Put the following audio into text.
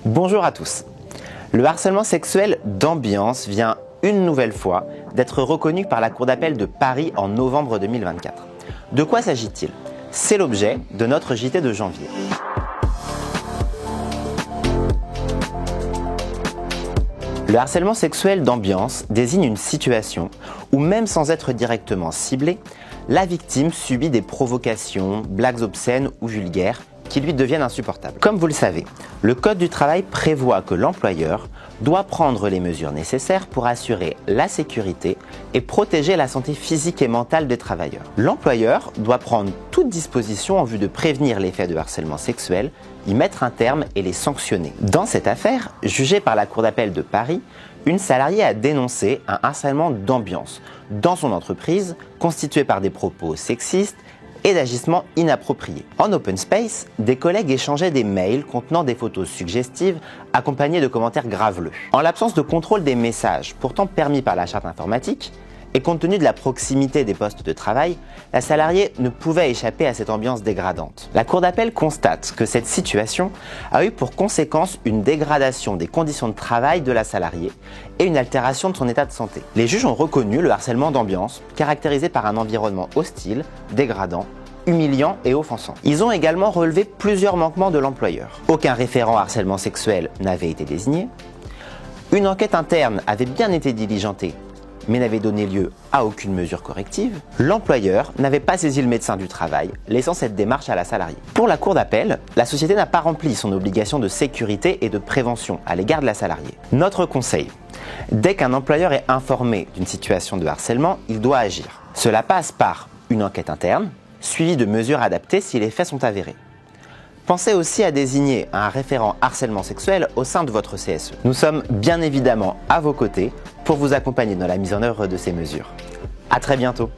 Bonjour à tous. Le harcèlement sexuel d'ambiance vient une nouvelle fois d'être reconnu par la Cour d'appel de Paris en novembre 2024. De quoi s'agit-il? C'est l'objet de notre JT de janvier. Le harcèlement sexuel d'ambiance désigne une situation où, même sans être directement ciblée, la victime subit des provocations, blagues obscènes ou vulgaires qui lui deviennent insupportables. Comme vous le savez, le Code du travail prévoit que l'employeur doit prendre les mesures nécessaires pour assurer la sécurité et protéger la santé physique et mentale des travailleurs. L'employeur doit prendre toute disposition en vue de prévenir les faits de harcèlement sexuel, y mettre un terme et les sanctionner. Dans cette affaire, jugée par la Cour d'appel de Paris, une salariée a dénoncé un harcèlement d'ambiance dans son entreprise constitué par des propos sexistes et d'agissements inappropriés. En open space, des collègues échangeaient des mails contenant des photos suggestives accompagnées de commentaires graveleux. En l'absence de contrôle des messages, pourtant permis par la charte informatique, et compte tenu de la proximité des postes de travail, la salariée ne pouvait échapper à cette ambiance dégradante. La Cour d'appel constate que cette situation a eu pour conséquence une dégradation des conditions de travail de la salariée et une altération de son état de santé. Les juges ont reconnu le harcèlement d'ambiance, caractérisé par un environnement hostile, dégradant, humiliant et offensant. Ils ont également relevé plusieurs manquements de l'employeur. Aucun référent harcèlement sexuel n'avait été désigné. Une enquête interne avait bien été diligentée, mais n'avait donné lieu à aucune mesure corrective. L'employeur n'avait pas saisi le médecin du travail, laissant cette démarche à la salariée. Pour la Cour d'appel, la société n'a pas rempli son obligation de sécurité et de prévention à l'égard de la salariée. Notre conseil: dès qu'un employeur est informé d'une situation de harcèlement, il doit agir. Cela passe par une enquête interne, suivie de mesures adaptées si les faits sont avérés. Pensez aussi à désigner un référent harcèlement sexuel au sein de votre CSE. Nous sommes bien évidemment à vos côtés pour vous accompagner dans la mise en œuvre de ces mesures. À très bientôt.